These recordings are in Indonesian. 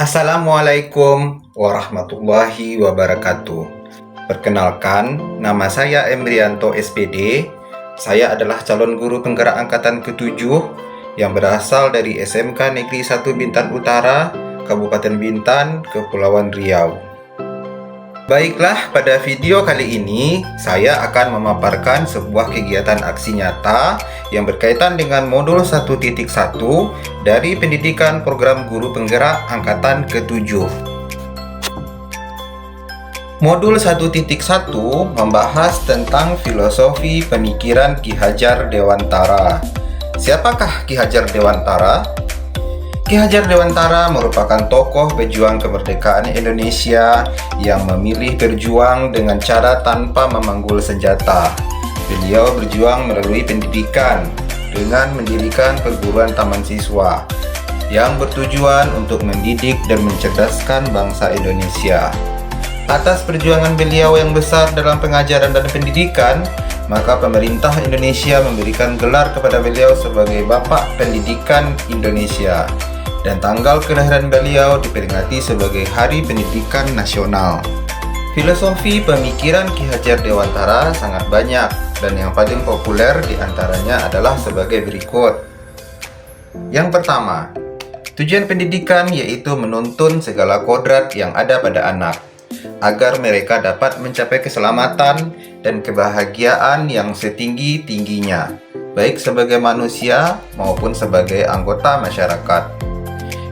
Assalamualaikum warahmatullahi wabarakatuh. Perkenalkan, nama saya Emrianto SPD. Saya adalah calon guru penggerak angkatan ke-7 yang berasal dari SMK Negeri 1 Bintan Utara, Kabupaten Bintan, Kepulauan Riau. Baiklah, pada video kali ini saya akan memaparkan sebuah kegiatan aksi nyata yang berkaitan dengan modul 1.1 dari pendidikan program guru penggerak angkatan ke-7. Modul 1.1 membahas tentang filosofi pemikiran Ki Hajar Dewantara. Siapakah Ki Hajar Dewantara? Ki Hajar Dewantara merupakan tokoh pejuang kemerdekaan Indonesia yang memilih berjuang dengan cara tanpa memanggul senjata. Beliau berjuang melalui pendidikan dengan mendirikan perguruan taman siswa yang bertujuan untuk mendidik dan mencerdaskan bangsa Indonesia. Atas perjuangan beliau yang besar dalam pengajaran dan pendidikan, maka pemerintah Indonesia memberikan gelar kepada beliau sebagai Bapak Pendidikan Indonesia. Dan tanggal kelahiran beliau diperingati sebagai Hari Pendidikan Nasional. Filosofi pemikiran Ki Hajar Dewantara sangat banyak, dan yang paling populer diantaranya adalah sebagai berikut. Yang pertama, tujuan pendidikan yaitu menuntun segala kodrat yang ada pada anak, agar mereka dapat mencapai keselamatan dan kebahagiaan yang setinggi-tingginya, baik sebagai manusia maupun sebagai anggota masyarakat.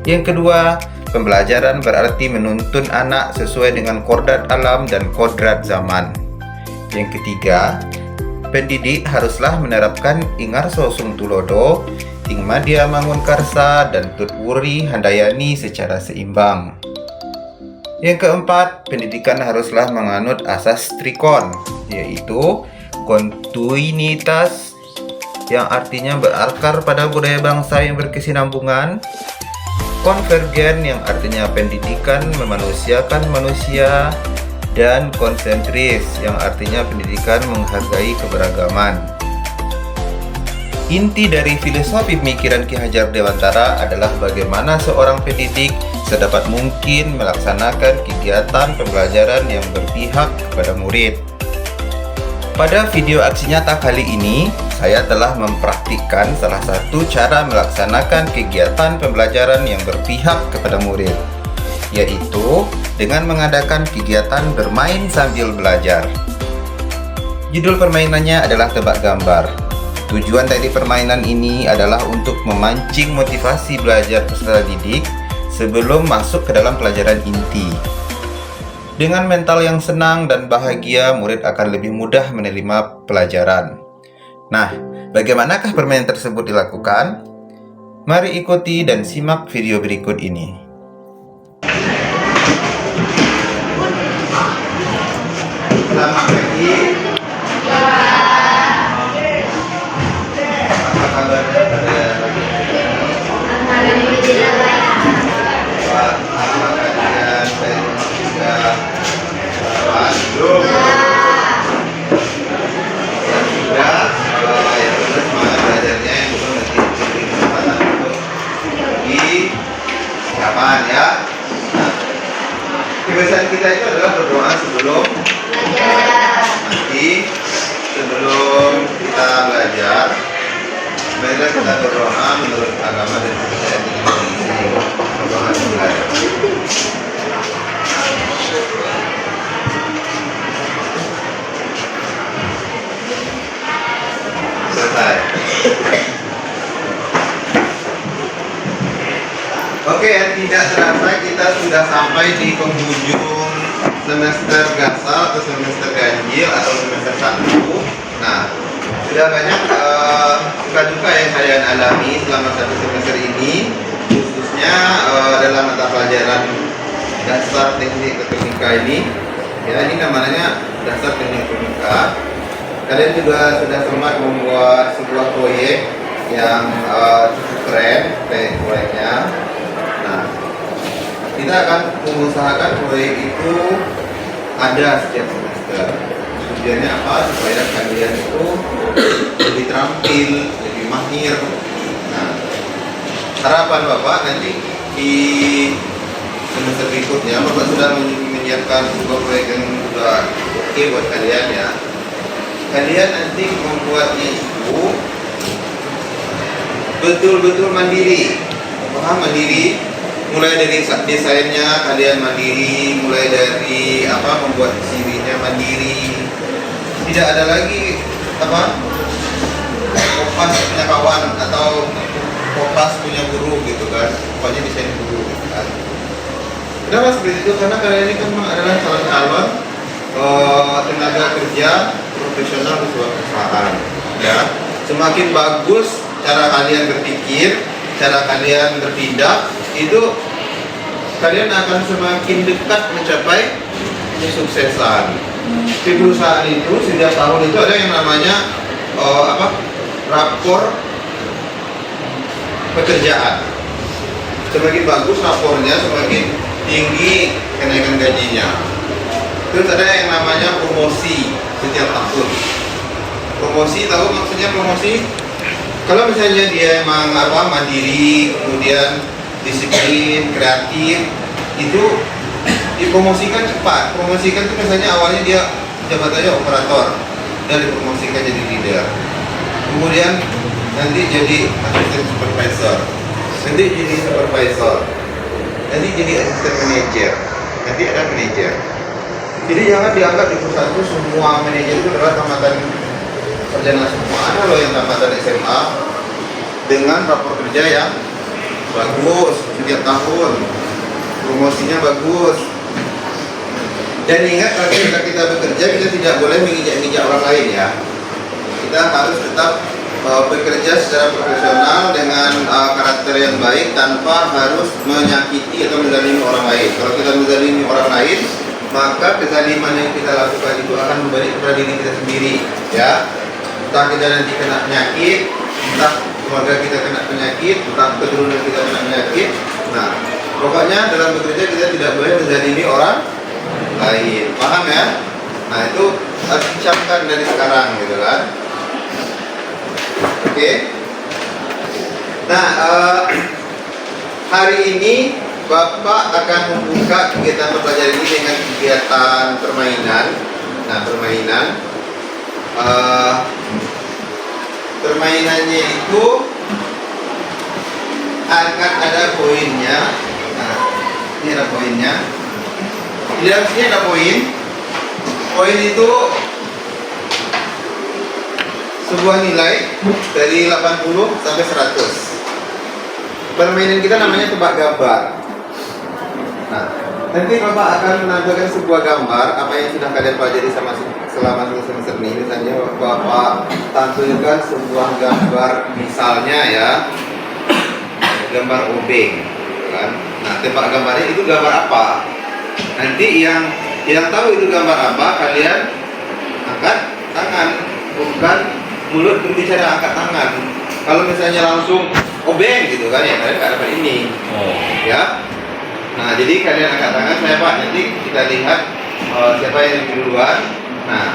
Yang kedua, pembelajaran berarti menuntun anak sesuai dengan kodrat alam dan kodrat zaman. Yang ketiga, pendidik haruslah menerapkan Ingarso Sung Tulodo, Ing Madya Mangun Karsa, dan Tut Wuri Handayani secara seimbang. Yang keempat, pendidikan haruslah menganut asas trikon, yaitu kontinuitas yang artinya berakar pada budaya bangsa yang berkesinambungan, konvergen yang artinya pendidikan memanusiakan manusia, dan konsentris yang artinya pendidikan menghargai keberagaman. Inti dari filosofi pemikiran Ki Hajar Dewantara adalah bagaimana seorang pendidik sedapat mungkin melaksanakan kegiatan pembelajaran yang berpihak kepada murid. Pada video aksi nyata kali ini, saya telah mempraktikkan salah satu cara melaksanakan kegiatan pembelajaran yang berpihak kepada murid, yaitu dengan mengadakan kegiatan bermain sambil belajar. Judul permainannya adalah tebak gambar. Tujuan dari permainan ini adalah untuk memancing motivasi belajar peserta didik sebelum masuk ke dalam pelajaran inti. Dengan mental yang senang dan bahagia, murid akan lebih mudah menerima pelajaran. Nah, bagaimanakah permainan tersebut dilakukan? Mari ikuti dan simak video berikut ini. Selamat pagi. Apa kabarnya pada pagi ini? Ya. Nah, kebiasaan kita itu adalah berdoa sebelum nanti, sebelum kita belajar. Marilah kita berdoa menurut agama dan kepercayaan kita masing-masing. Berdoa belajar. Selesai. Oke, tidak terasa kita sudah sampai di penghujung semester gasal atau semester ganjil atau semester 1. Nah, sudah banyak suka duka yang kalian alami selama satu semester ini, khususnya dalam mata pelajaran dasar teknik elektronika ini. Ya, ini namanya dasar teknik elektronika. Kalian juga sudah sempat membuat sebuah proyek yang cukup keren, proyeknya. Nah, kita akan mengusahakan proyek itu ada setiap semester. Tujuannya apa? Supaya kalian itu lebih terampil, lebih mahir. Nah, harapan Bapak nanti di semester berikutnya, Bapak sudah menyiapkan sebuah proyek yang sudah oke buat kalian ya. Kalian nanti membuatnya itu betul-betul mandiri. Paham mandiri? Mulai dari desainnya kalian mandiri, mulai dari membuat CV-nya mandiri. Tidak ada lagi kopas punya kawan atau kopas punya guru gitu kan. Pokoknya desain guru gitu kan. Kenapa seperti itu? Karena kalian ini kan adalah calon tenaga kerja profesional di sebuah perusahaan. Ya, semakin bagus cara kalian berpikir, cara kalian bertindak, itu kalian akan semakin dekat mencapai kesuksesan. Di perusahaan itu setiap tahun itu ada yang namanya rapor pekerjaan. Semakin bagus rapornya, semakin tinggi kenaikan gajinya. Terus ada yang namanya promosi setiap tahun. Promosi, tahu maksudnya promosi? Kalau misalnya dia emang mandiri, kemudian disiplin, kreatif, itu dipromosikan cepat. Promosikan itu misalnya awalnya dia jabatannya operator, dan dipromosikan jadi leader. Kemudian nanti jadi asisten supervisor, nanti jadi supervisor, nanti jadi asisten manajer, nanti ada manajer. Jadi jangan dianggap di perusahaan itu semua manajer itu adalah tamatan sarjana semua. Ada loh yang tamatan SMA dengan rapor kerja yang bagus setiap tahun, promosinya bagus. Dan ingat, ketika kita bekerja kita tidak boleh menginjak-injak orang lain ya. Kita harus tetap bekerja secara profesional dengan karakter yang baik tanpa harus menyakiti atau menzalimi orang lain. Kalau kita menzalimi orang lain, maka kezaliman yang kita lakukan itu akan kembali kepada diri kita sendiri ya. Entah kita nanti kena penyakit, entah keluarga kita kena penyakit, entah keturunan kita kena penyakit. Nah, pokoknya dalam bekerja kita tidak boleh menzalimi orang lain, paham ya? Nah, itu harus dicamkan dari sekarang gitu kan. Oke. Nah, hari ini Bapak akan membuka kegiatan pembelajaran ini dengan kegiatan permainan. Nah, permainannya itu akan ada poinnya. Nah, ini ada poinnya. Di dalam sini ada poin. Poin itu sebuah nilai dari 80 sampai 100. Permainan kita namanya tebak gambar. Nah, nanti Bapak akan menampilkan sebuah gambar apa yang sudah kalian pelajari selama semester ini. Misalnya Bapak tampilkan sebuah gambar, misalnya ya, gambar obeng, kan? Nah, tebak gambarnya itu gambar apa? Nanti yang tahu itu gambar apa, kalian angkat tangan, bukan mulut berbicara, angkat tangan. Kalau misalnya langsung obeng gitu kan, ya kalian nggak dapat ini. Ya. Nah, jadi kalian angkat tangan, saya Pak, nanti kita lihat siapa yang lebih duluan. Nah,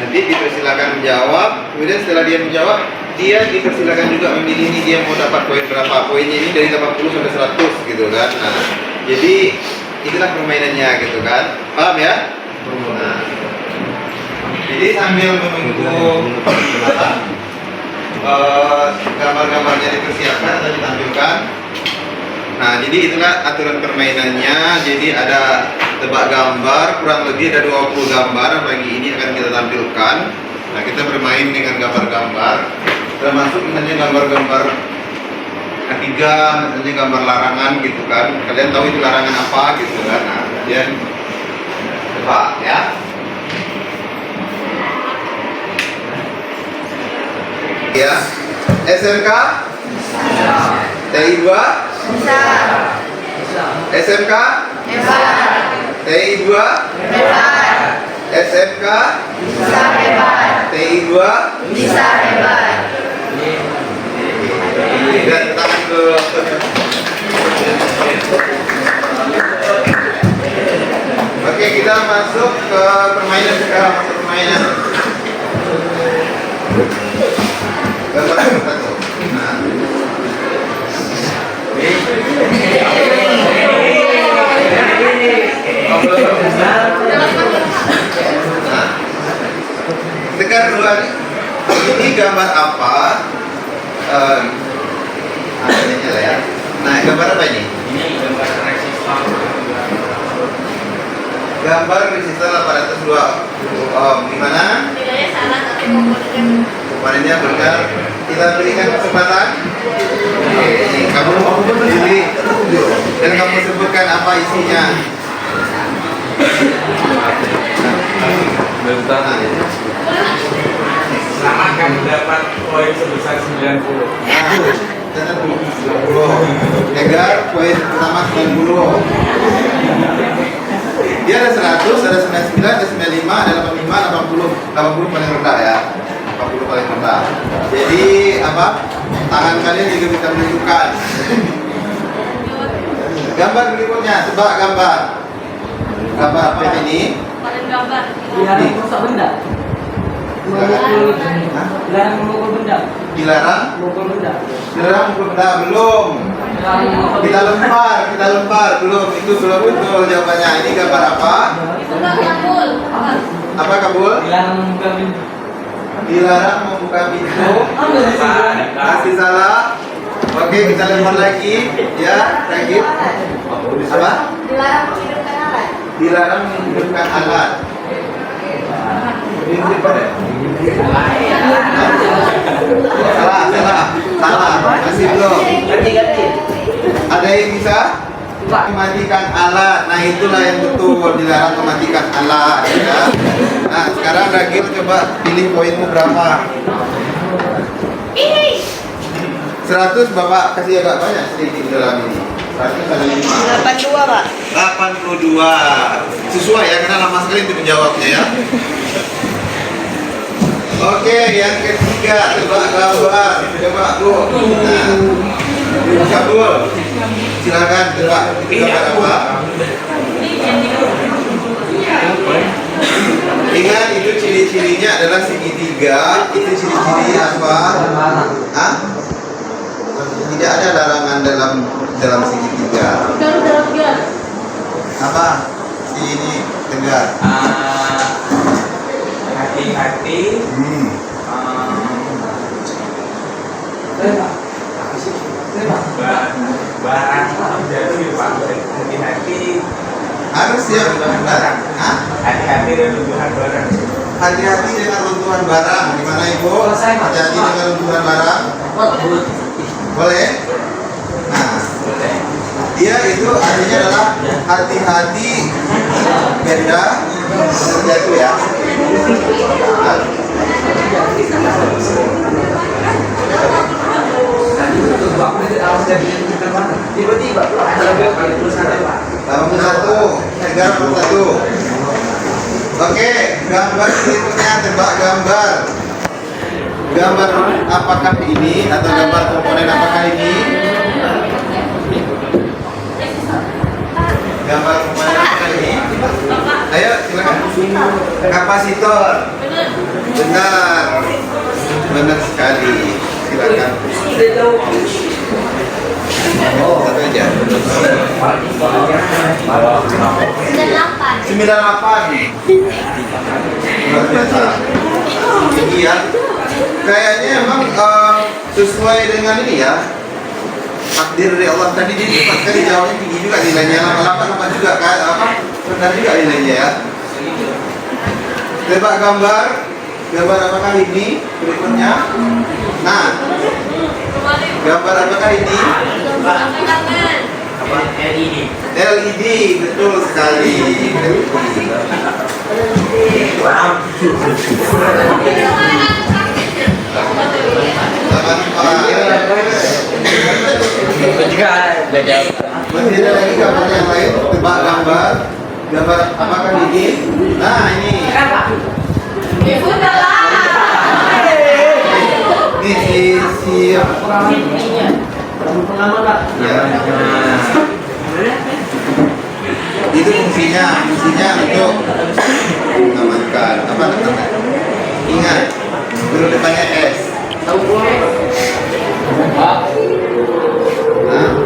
nanti dipersilakan menjawab. Kemudian setelah dia menjawab, dia dipersilakan juga memilih ini dia mau dapat poin berapa. Poinnya ini dari 80 sampai 100 gitu kan. Nah, jadi itulah permainannya gitu kan. Paham ya? Nah, jadi sambil menunggu gambar-gambarnya dipersiapkan atau ditampilkan. Nah, jadi itulah aturan permainannya. Jadi ada tebak gambar, kurang lebih ada 20 gambar pagi ini akan kita tampilkan. Nah, kita bermain dengan gambar-gambar, termasuk misalnya gambar-gambar ketiga, misalnya gambar larangan gitu kan. Kalian tahu itu larangan apa gitu kan. Nah, kemudian tebak ya. Ya, SMK TI 2 SMK TI 2 SMK TI 2 dan tangan ke Oke, kita masuk ke permainan sekarang. Masuk permainan. Gambar satu. Nah. gambar apa? Ini lah ya. Nah, gambar apa ini? Ini gambar resistor. Gambar resistor 802 ohm. Gimana? Nilainya salah tapi komponennya benar. Kita berikan kesempatan. Ini kamu pilih dan kamu sebutkan apa isinya. Selamat kamu dapat poin sebesar 90. Negar poin pertama 90. Dia ada 100, ada 99, ada 95, ada 85, 80. 80 paling rendah ya. 80 paling rendah. Jadi apa? Tangan kalian juga bisa menentukan. Gambar berikutnya, tebak gambar. Gambar apa ini? paling gambar. Dilarang merusak benda. Dilarang memukul benda. Dilarang? Memukul benda. Dilarang benda belum. Kita lempar belum. Itu belum betul jawabannya. Ini gambar apa? Itu nggak kabul. Apa kabul? Dilarang membuka pintu. Dilarang membuka pintu. Masih salah. Oke, kita lempar lagi. Ya, lagi. Apa? Dilarang menghidupkan alat. Dilarang menghidupkan alat. Salah. Masih belum. Ada yang bisa mematikan alat. Nah, itulah yang betul, dilarang mematikan alat ya. Nah, sekarang Ragil coba pilih poinmu berapa? 100 Bapak kasih agak banyak sedikit di dalam ini. 100 kali 5. 82, Pak. 82. Sesuai ya, karena lama sekali untuk menjawabnya ya. Oke, yang ketiga, tebak gambar. Coba Bu. Nah, Kabul. Silakan tebak gambar apa? Ingat, itu ciri-cirinya adalah segitiga. Itu ciri-ciri apa? Hah? Tidak ada larangan dalam segitiga. Dalam gas. Apa? Ini tegar. Hati-hati. Barang jatuh ya Pak. Hati-hati. Harus siap barang. Hah? Hati-hati dengan runtuhan barang. Hati-hati dengan runtuhan barang. Gimana Ibu? Hati-hati dengan runtuhan barang. Boleh? Nah, dia itu artinya adalah hati-hati benda terjatuh ya. Nah. Tiba-tiba 81, negara 81. Oke, gambar berikutnya tebak gambar. Gambar apakah ini atau gambar komponen apakah ini? Gambar komponen apakah ini? Ayo silakan. Kapasitor. Benar sekali. Silakan. Satu aja. 98. Luar biasa. Tinggi ya. Kayaknya emang sesuai dengan ini ya. Takdir dari Allah tadi dia cepat sekali jawabnya, tinggi juga nilainya, lama juga kan apa? Benar juga nilainya ya. Tebak gambar apakah ini berikutnya? Nah, gambar apakah ini? Apa? LED. LED, betul sekali. Juga beda. Masih ada lagi gambar yang lain, tebak gambar apakah ini? Nah, ini. Ibu telah. Ini si pengaman Pak. ya. Itu fungsinya untuk mengamankan apa namanya? Ingat, huruf depannya S. Nah,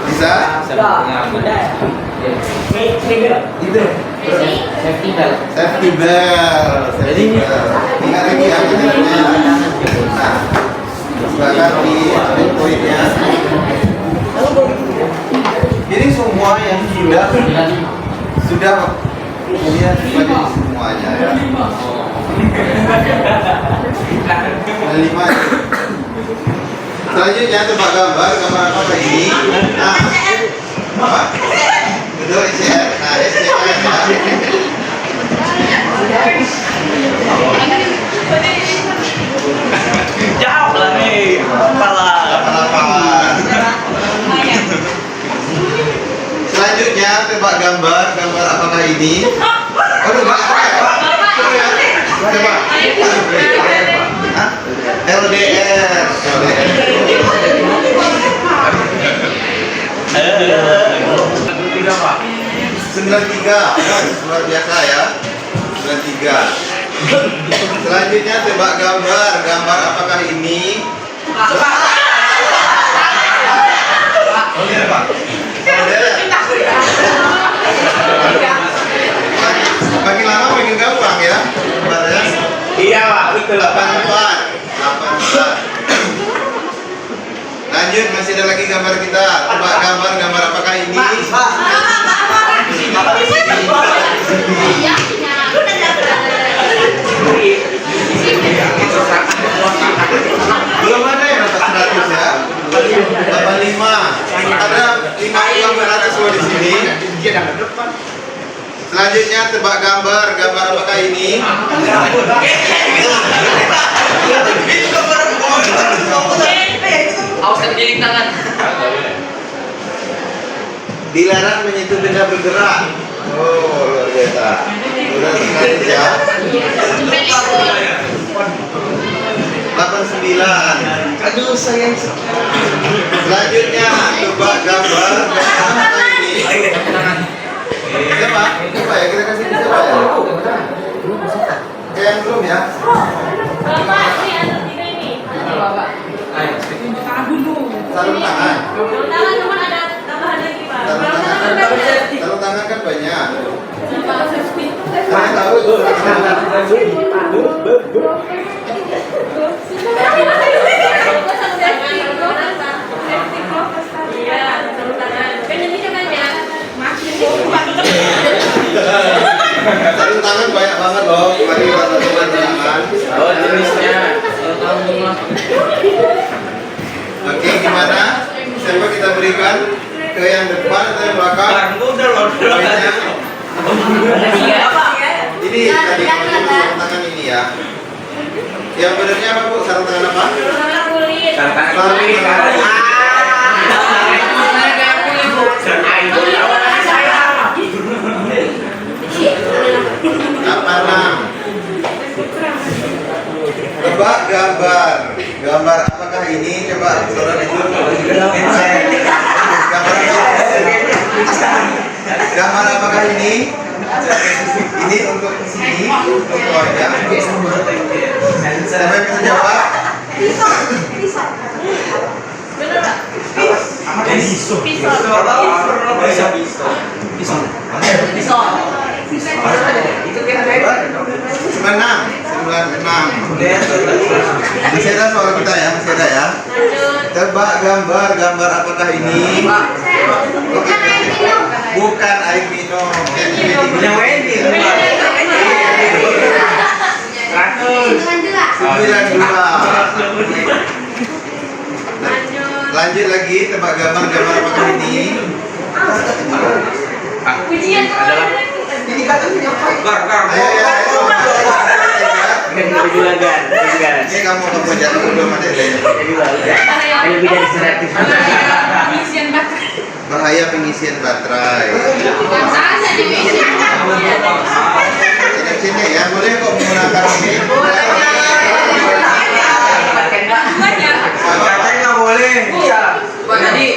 bisa? Itu Safety belt. safety belt. Ingat ingat lagi ya caranya. Nah, silakan di poinnya. Ini semua yang sudah kemudian sebagai semuanya ya. Ada 5. Selanjutnya tebak gambar apa ini? Nah, apa? Betul SCR. Nah, SCR ya. Jawab lah nih. Kepala. Selanjutnya tebak gambar apakah ini? Aduh, Pak. Coba. Hah? LDR. 93. Luar biasa ya. 93. Selanjutnya tebak gambar apakah ini? Makin lama makin gampang ya gambarnya. Iya Pak, betul. 84. Lanjut, masih ada lagi gambar kita. Tebak gambar apakah ini? Belum ada yang atas 100 ya. 85. Ada 5 di sini. Selanjutnya tebak gambar apakah ini? Awas terjadi tangan. Dilarang menyentuh benda bergerak. Oh, luar biasa. Udah 100 ya. 89. Aduh sayang. Selanjutnya tebak gambar apakah ini? Coba ya, kita kasih coba ya. Kayak yang belum ya. Bapak, ini ada 3 ini. Sarung tangan. Tangan cuma ada tambahan lagi, Pak. Sarung tangan kan banyak. Kalian tahu itu. Sarung tangan banyak banget loh. Mari sarung tangan. Oh jenisnya. Oke, gimana? Siapa kita berikan? Ke yang depan atau yang belakang? Udah loh. Poinnya. Ini tadi Lihat, sarung tangan ini ya. Yang benernya apa Bu? Sarung tangan apa? Sarung tangan. Tebak gambar apakah ini? Coba saudara itu gambar apakah ini? Ini untuk sini, untuk wajah. Siapa yang bisa jawab? Sembilan enam. Masih ada soal kita ya, masih ada ya. Tebak gambar apakah ini? Bukan air minum. Punya Wendy. 92. Lanjut lagi, tebak gambar apakah ini? Ujian adalah Ini katanya apa? Ayo ya, ayo. Ini Ini kamu jangan belum ada deh. lebih dari 100. Ujian bakat. Bahaya pengisian baterai. Masa di ujian Sini ya, boleh kok menggunakan ini. Katanya nggak boleh. Iya. Tadi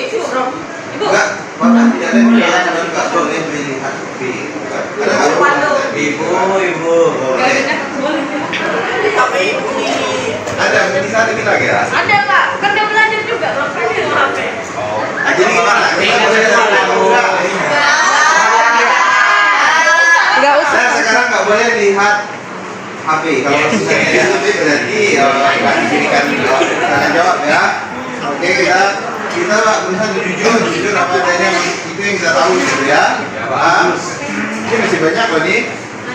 Enggak, Bapak tidak ada pilihan dan enggak boleh melihat di. Ada nggak? Ibu. Boleh. Ada di sana kita lagi ya. Ada Pak, kan dia belajar juga makanya HP. Jadi gimana? Kita boleh Enggak Saya sekarang nggak boleh lihat HP. Kalau misalnya HP berarti nggak diberikan tanya jawab ya. Oke, kita berusaha jujur apa adanya, itu yang kita tahu gitu ya. Paham? Ini masih banyak loh nih.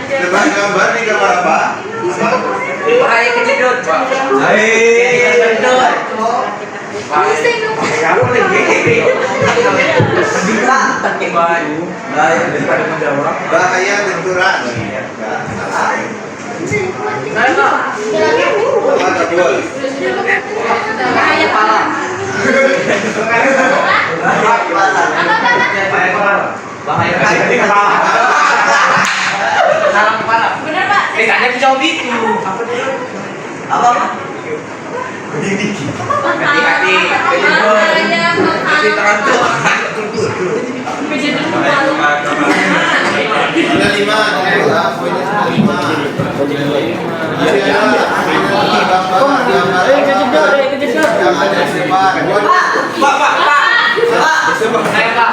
Coba gambar nih, gambar apa? Bahaya kejedot. Kejedot. Kamu lagi. Bahaya benturan. Apa kabul? Bahaya Kepala. Bahaya kepala. Salah kepala. Bener Pak. Tanya dijawab itu. Apa? Hati-hati. Ada 5, poinnya sudah 5. Yang ada di depan. Pak. Saya Pak.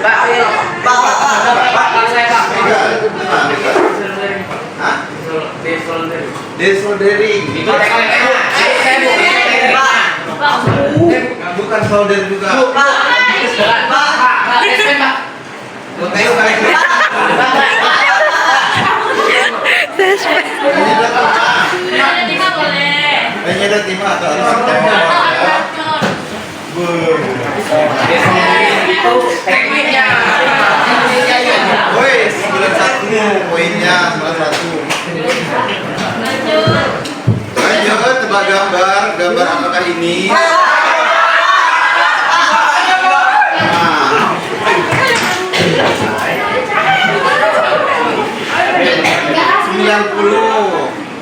Pak, ayo. Pak, saya Pak. Hah? Desoldering. Itu saya Bukan solder juga. Pak. Penyedot 5 atau harus Itu tekniknya. Woi, 91 poinnya, 91. Lanjut, tebak gambar apakah ini?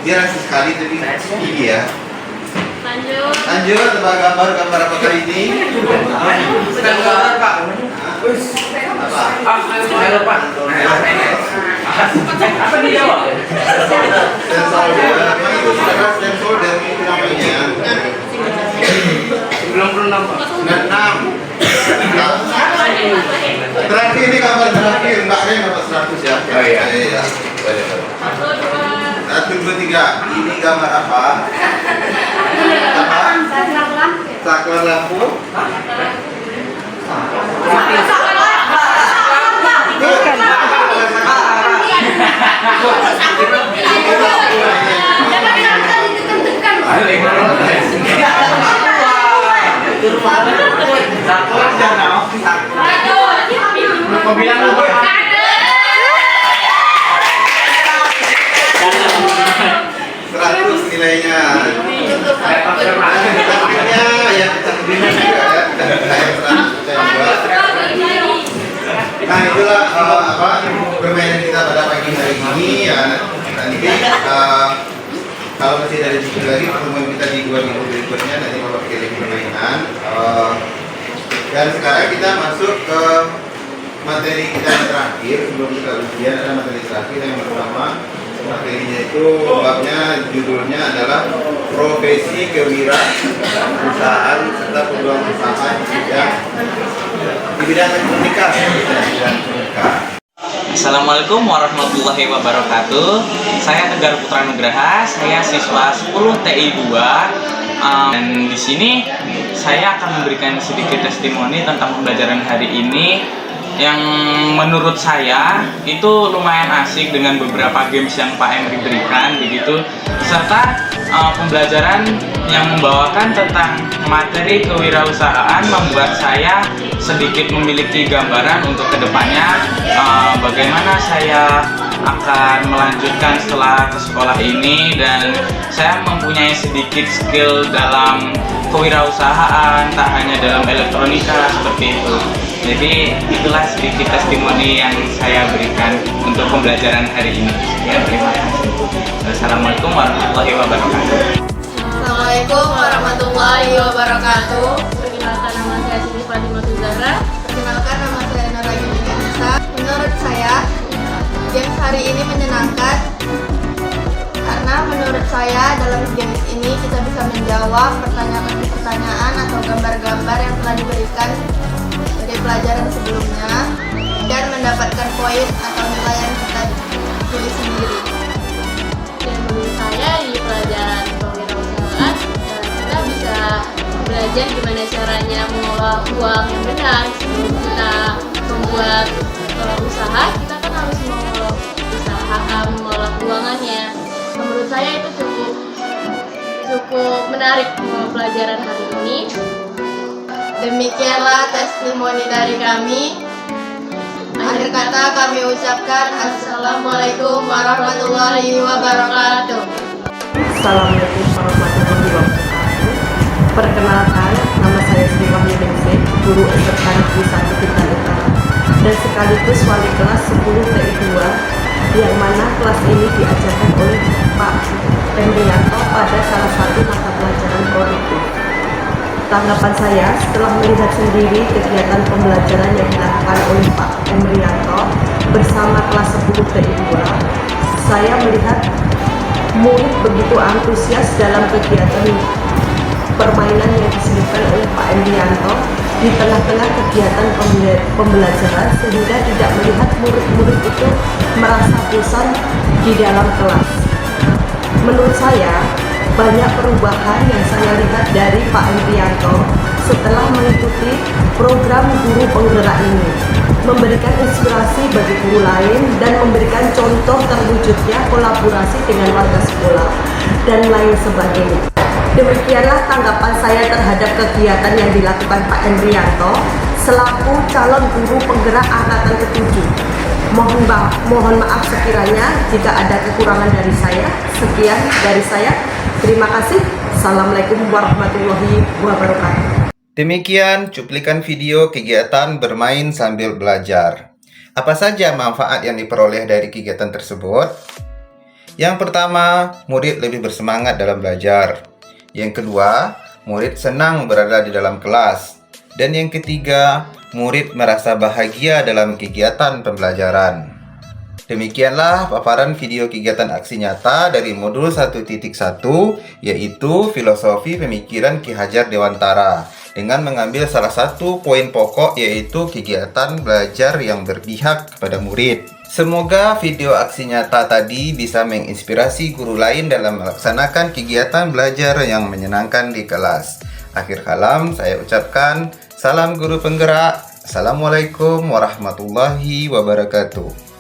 Dia rasa sekali tapi tinggi ya. Lanjut, tebak gambar apakah ini? Sedang gambar Pak. Apa? Saya lupa. Apa dijawab? Stensolder, itu saudara stensolder itu namanya. Belum nampak. 96. Terakhir ini gambar terakhir, enggak ada yang dapat 100 ya. Oh iya. Iya. 1, 2, 3. Ini gambar apa? Apa? Saklar lampu. Kau bilang lupa. 100 nilainya. Takdirnya ya takdirnya juga ya. Nah itulah permainan kita pada pagi hari ini ya. Nanti kalau masih ada diskusi lagi pertemuan kita di 2 minggu berikutnya nanti bapak kirim permainan. Dan sekarang kita masuk ke materi kita yang terakhir sebelum kita ujian. Ada materi terakhir yang pertama, materinya itu babnya judulnya adalah profesi kewirausahaan serta peluang usaha di bidang elektronika. Assalamualaikum warahmatullahi wabarakatuh. Saya Tegar Putra Nugraha, saya siswa 10 TI 2. Dan di sini saya akan memberikan sedikit testimoni tentang pembelajaran hari ini yang menurut saya itu lumayan asik dengan beberapa games yang Pak Emri berikan begitu, serta pembelajaran yang membawakan tentang materi kewirausahaan membuat saya sedikit memiliki gambaran untuk kedepannya bagaimana saya akan melanjutkan setelah ke sekolah ini, dan saya mempunyai sedikit skill dalam kewirausahaan tak hanya dalam elektronika seperti itu. Jadi itulah sedikit testimoni yang saya berikan untuk pembelajaran hari ini. Ya, terima kasih. Assalamualaikum warahmatullahi wabarakatuh. Assalamualaikum warahmatullahi wabarakatuh. Perkenalkan, nama saya Siti Fatimah Zahra. Perkenalkan, nama saya Nora Nisa. Menurut saya, games hari ini menyenangkan karena menurut saya dalam games ini kita bisa menjawab pertanyaan-pertanyaan atau gambar-gambar yang telah diberikan dari pelajaran sebelumnya dan mendapatkan poin atau nilai yang kita pilih sendiri. menurut saya di pelajaran kewirausahaan kita bisa belajar gimana caranya mengolah uang yang benar. Sebelum kita membuat usaha, kita kan harus mengolah usaha, mengolah keuangannya. Menurut saya itu cukup menarik pelajaran hari ini. Demikianlah testimoni dari kami. Akhir kata kami ucapkan Assalamualaikum warahmatullahi wabarakatuh. Assalamualaikum warahmatullahi wabarakatuh. Perkenalkan, nama saya Sri Wahyuningsih, guru SMK Negeri 1 Bintan Utara, dan sekaligus wali kelas 10 TI 2, yang mana kelas ini diajarkan oleh Pak Emrianto pada salah satu mata pelajaran produktif. Tanggapan saya setelah melihat sendiri kegiatan pembelajaran yang dilakukan oleh Pak Emrianto bersama kelas 10 TI 2, saya melihat murid begitu antusias dalam kegiatan permainan yang diselipkan oleh Pak Emrianto di tengah-tengah kegiatan pembelajaran, sehingga tidak melihat murid-murid itu merasa bosan di dalam kelas. Menurut saya, banyak perubahan yang saya lihat dari Pak Emrianto setelah mengikuti program guru penggerak ini, memberikan inspirasi bagi guru lain dan memberikan contoh terwujudnya kolaborasi dengan warga sekolah dan lain sebagainya. Demikianlah tanggapan saya terhadap kegiatan yang dilakukan Pak Emrianto selaku calon guru penggerak angkatan ke-7. Mohon maaf sekiranya jika ada kekurangan dari saya. Sekian dari saya. Terima kasih. Assalamualaikum warahmatullahi wabarakatuh. Demikian cuplikan video kegiatan bermain sambil belajar. Apa saja manfaat yang diperoleh dari kegiatan tersebut? Yang pertama, murid lebih bersemangat dalam belajar. Yang kedua, murid senang berada di dalam kelas. Dan yang ketiga, murid merasa bahagia dalam kegiatan pembelajaran. Demikianlah paparan video kegiatan aksi nyata dari modul 1.1, yaitu Filosofi Pemikiran Ki Hajar Dewantara, dengan mengambil salah satu poin pokok, yaitu kegiatan belajar yang berpihak kepada murid. Semoga video aksi nyata tadi bisa menginspirasi guru lain dalam melaksanakan kegiatan belajar yang menyenangkan di kelas. Akhir kalam, saya ucapkan salam guru penggerak. Assalamualaikum warahmatullahi wabarakatuh.